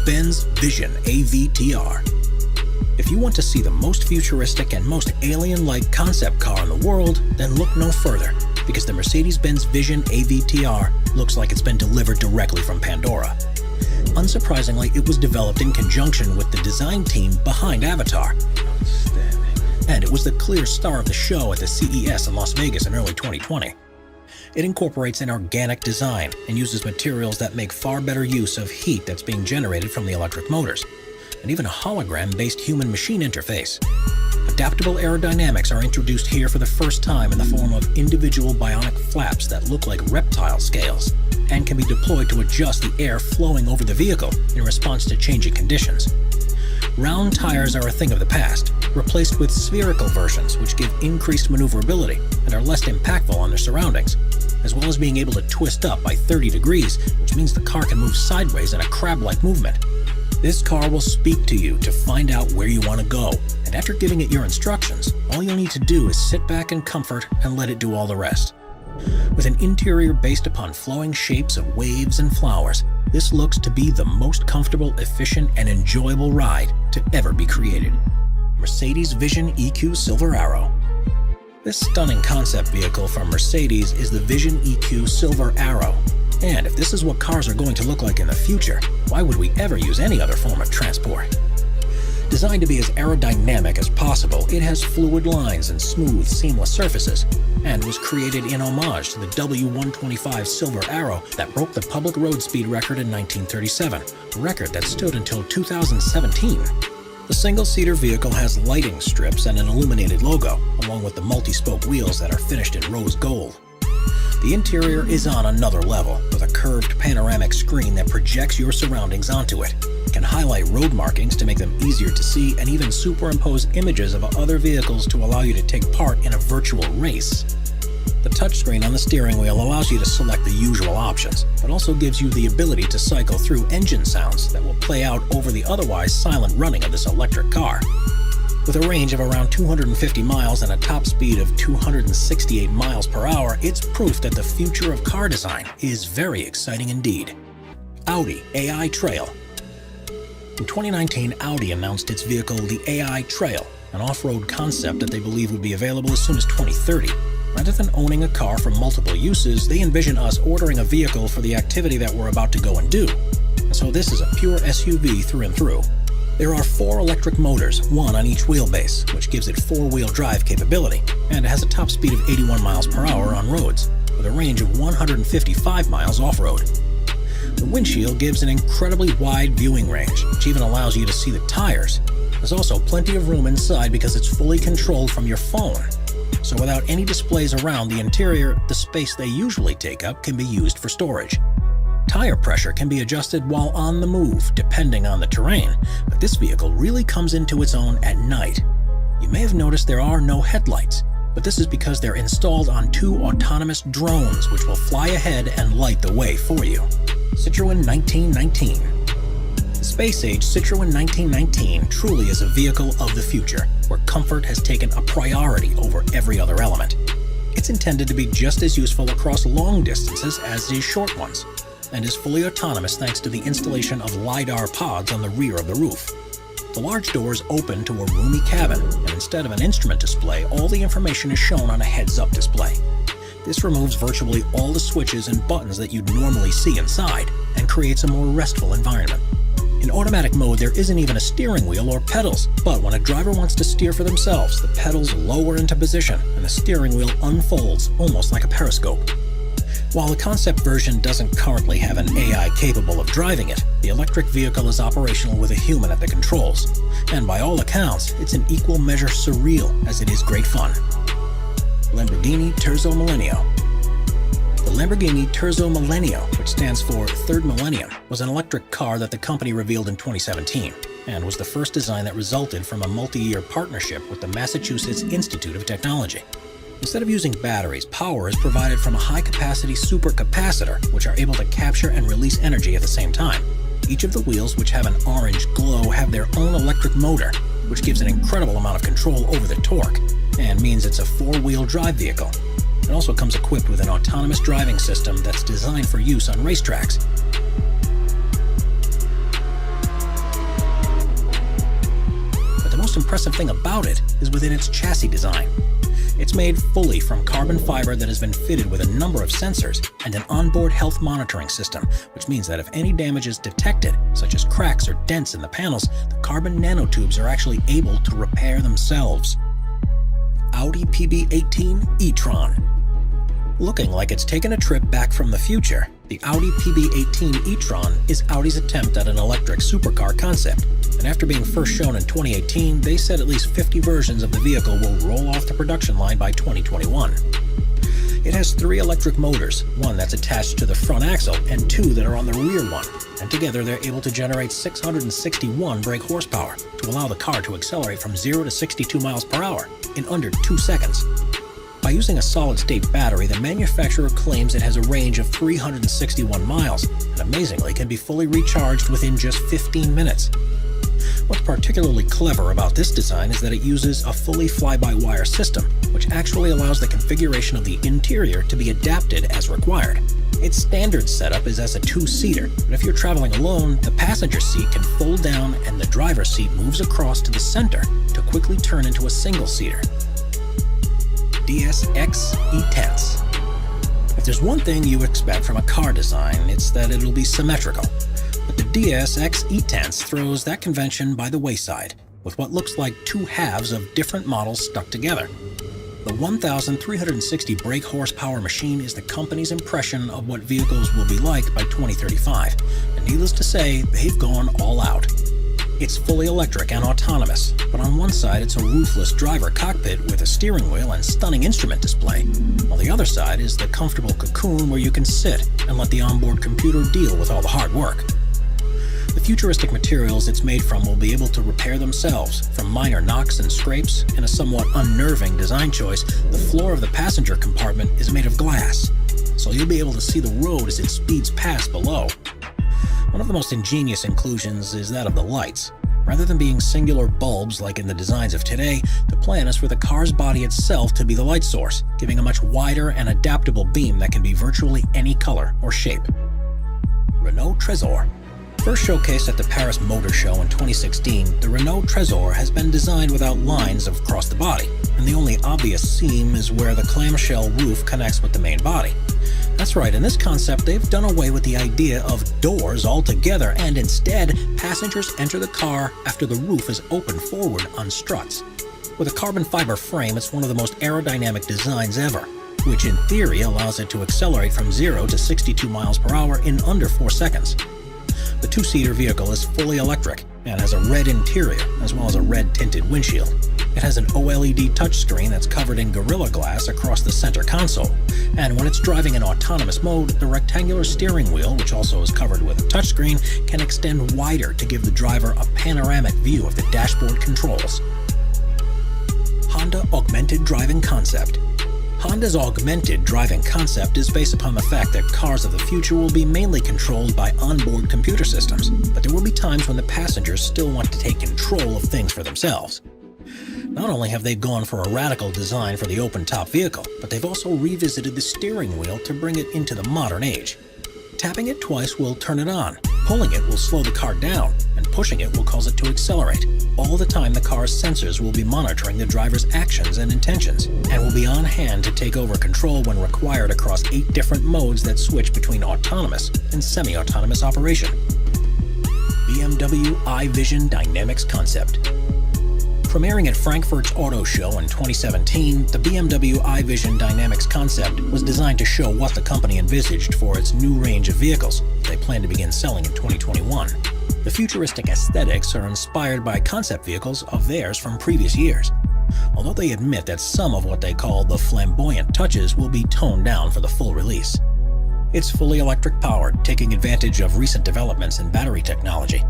Mercedes-Benz Vision AVTR. If you want to see the most futuristic and most alien-like concept car in the world, then look no further, because the Mercedes-Benz Vision AVTR looks like it's been delivered directly from Pandora. Unsurprisingly, it was developed in conjunction with the design team behind Avatar. And it was the clear star of the show at the CES in Las Vegas in early 2020. It incorporates an organic design and uses materials that make far better use of heat that's being generated from the electric motors, and even a hologram-based human-machine interface. Adaptable aerodynamics are introduced here for the first time in the form of individual bionic flaps that look like reptile scales and can be deployed to adjust the air flowing over the vehicle in response to changing conditions. Round tires are a thing of the past, replaced with spherical versions which give increased maneuverability and are less impactful on their surroundings, as well as being able to twist up by 30 degrees, which means the car can move sideways in a crab-like movement. This car will speak to you to find out where you want to go, and after giving it your instructions, all you'll need to do is sit back in comfort and let it do all the rest. With an interior based upon flowing shapes of waves and flowers, this looks to be the most comfortable, efficient, and enjoyable ride to ever be created. Mercedes Vision EQ Silver Arrow. This stunning concept vehicle from Mercedes is the Vision EQ Silver Arrow. And if this is what cars are going to look like in the future, why would we ever use any other form of transport? Designed to be as aerodynamic as possible, it has fluid lines and smooth, seamless surfaces, and was created in homage to the W125 Silver Arrow that broke the public road speed record in 1937, a record that stood until 2017. The single-seater vehicle has lighting strips and an illuminated logo, along with the multi-spoke wheels that are finished in rose gold. The interior is on another level, with a curved panoramic screen that projects your surroundings onto it. It can highlight road markings to make them easier to see and even superimpose images of other vehicles to allow you to take part in a virtual race. The touchscreen on the steering wheel allows you to select the usual options, but also gives you the ability to cycle through engine sounds that will play out over the otherwise silent running of this electric car. With a range of around 250 miles and a top speed of 268 miles per hour, it's proof that the future of car design is very exciting indeed. Audi AI Trail. In 2019, Audi announced its vehicle, the AI Trail, an off-road concept that they believe would be available as soon as 2030. Rather than owning a car for multiple uses, they envision us ordering a vehicle for the activity that we're about to go and do. And so this is a pure SUV through and through. There are 4 electric motors, one on each wheelbase, which gives it 4-wheel drive capability, and it has a top speed of 81 miles per hour on roads, with a range of 155 miles off-road. The windshield gives an incredibly wide viewing range, which even allows you to see the tires. There's also plenty of room inside because it's fully controlled from your phone. So without any displays around the interior, the space they usually take up can be used for storage. Tire pressure can be adjusted while on the move, depending on the terrain, but this vehicle really comes into its own at night. You may have noticed there are no headlights, but this is because they're installed on 2 autonomous drones which will fly ahead and light the way for you. Citroën 1919. The space-age Citroën 1919 truly is a vehicle of the future, where comfort has taken a priority over every other element. It's intended to be just as useful across long distances as these short ones, and is fully autonomous thanks to the installation of LiDAR pods on the rear of the roof. The large doors open to a roomy cabin, and instead of an instrument display, all the information is shown on a heads-up display. This removes virtually all the switches and buttons that you'd normally see inside, and creates a more restful environment. In automatic mode, there isn't even a steering wheel or pedals, but when a driver wants to steer for themselves, the pedals lower into position, and the steering wheel unfolds almost like a periscope. While the concept version doesn't currently have an AI capable of driving it, the electric vehicle is operational with a human at the controls. And by all accounts, it's in equal measure surreal as it is great fun. Lamborghini Terzo Millennio. The Lamborghini Terzo Millennio, which stands for Third Millennium, was an electric car that the company revealed in 2017, and was the first design that resulted from a multi-year partnership with the Massachusetts Institute of Technology. Instead of using batteries, power is provided from a high-capacity supercapacitor, which are able to capture and release energy at the same time. Each of the wheels, which have an orange glow, have their own electric motor, which gives an incredible amount of control over the torque, and means it's a 4-wheel drive vehicle. It also comes equipped with an autonomous driving system that's designed for use on racetracks. most impressive thing about it is within its chassis design. It's made fully from carbon fiber that has been fitted with a number of sensors and an onboard health monitoring system, which means that if any damage is detected, such as cracks or dents in the panels, the carbon nanotubes are actually able to repair themselves. Audi PB18 e-tron. Looking like it's taken a trip back from the future, the Audi PB18 e-tron is Audi's attempt at an electric supercar concept. And after being first shown in 2018, they said at least 50 versions of the vehicle will roll off the production line by 2021. It has 3 electric motors, one that's attached to the front axle and 2 that are on the rear one. And together they're able to generate 661 brake horsepower to allow the car to accelerate from 0 to 62 miles per hour in under 2 seconds. By using a solid-state battery, the manufacturer claims it has a range of 361 miles, and amazingly can be fully recharged within just 15 minutes. What's particularly clever about this design is that it uses a fully fly-by-wire system, which actually allows the configuration of the interior to be adapted as required. Its standard setup is as a 2-seater, but if you're traveling alone, the passenger seat can fold down and the driver's seat moves across to the center to quickly turn into a single-seater. DS-X E-Tense. If there's one thing you expect from a car design, it's that it'll be symmetrical. But the DS-X E-Tense throws that convention by the wayside, with what looks like 2 halves of different models stuck together. The 1,360 brake horsepower machine is the company's impression of what vehicles will be like by 2035, and needless to say, they've gone all out. It's fully electric and autonomous, but on one side it's a roofless driver cockpit with a steering wheel and stunning instrument display, while the other side is the comfortable cocoon where you can sit and let the onboard computer deal with all the hard work. The futuristic materials it's made from will be able to repair themselves, from minor knocks and scrapes. In a somewhat unnerving design choice, the floor of the passenger compartment is made of glass, so you'll be able to see the road as it speeds past below. One of the most ingenious inclusions is that of the lights. Rather than being singular bulbs like in the designs of today, the plan is for the car's body itself to be the light source, giving a much wider and adaptable beam that can be virtually any color or shape. Renault Trezor. First showcased at the Paris Motor Show in 2016, the Renault Trezor has been designed without lines across the body, and the only obvious seam is where the clamshell roof connects with the main body. That's right, in this concept they've done away with the idea of doors altogether, and instead, passengers enter the car after the roof is opened forward on struts. With a carbon fiber frame, it's one of the most aerodynamic designs ever, which in theory allows it to accelerate from 0 to 62 miles per hour in under 4 seconds. The 2-seater vehicle is fully electric and has a red interior as well as a red tinted windshield. It has an OLED touchscreen that's covered in Gorilla Glass across the center console, and when it's driving in autonomous mode, the rectangular steering wheel, which also is covered with a touchscreen, can extend wider to give the driver a panoramic view of the dashboard controls. Honda Augmented Driving Concept. Honda's augmented driving concept is based upon the fact that cars of the future will be mainly controlled by onboard computer systems, but there will be times when the passengers still want to take control of things for themselves. Not only have they gone for a radical design for the open-top vehicle, but they've also revisited the steering wheel to bring it into the modern age. Tapping it twice will turn it on, pulling it will slow the car down, and pushing it will cause it to accelerate. All the time the car's sensors will be monitoring the driver's actions and intentions, and will be on hand to take over control when required across 8 different modes that switch between autonomous and semi-autonomous operation. BMW iVision Dynamics Concept. Premiering at Frankfurt's Auto Show in 2017, the BMW iVision Dynamics concept was designed to show what the company envisaged for its new range of vehicles they plan to begin selling in 2021. The futuristic aesthetics are inspired by concept vehicles of theirs from previous years, although they admit that some of what they call the flamboyant touches will be toned down for the full release. It's fully electric powered, taking advantage of recent developments in battery technology.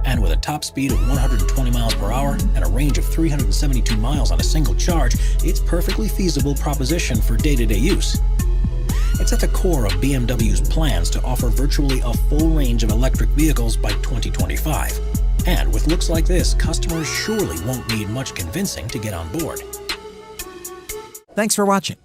And with a top speed of 120 miles per hour and a range of 372 miles on a single charge, it's a perfectly feasible proposition for day-to-day use. It's at the core of BMW's plans to offer virtually a full range of electric vehicles by 2025. And with looks like this, customers surely won't need much convincing to get on board. Thanks for watching.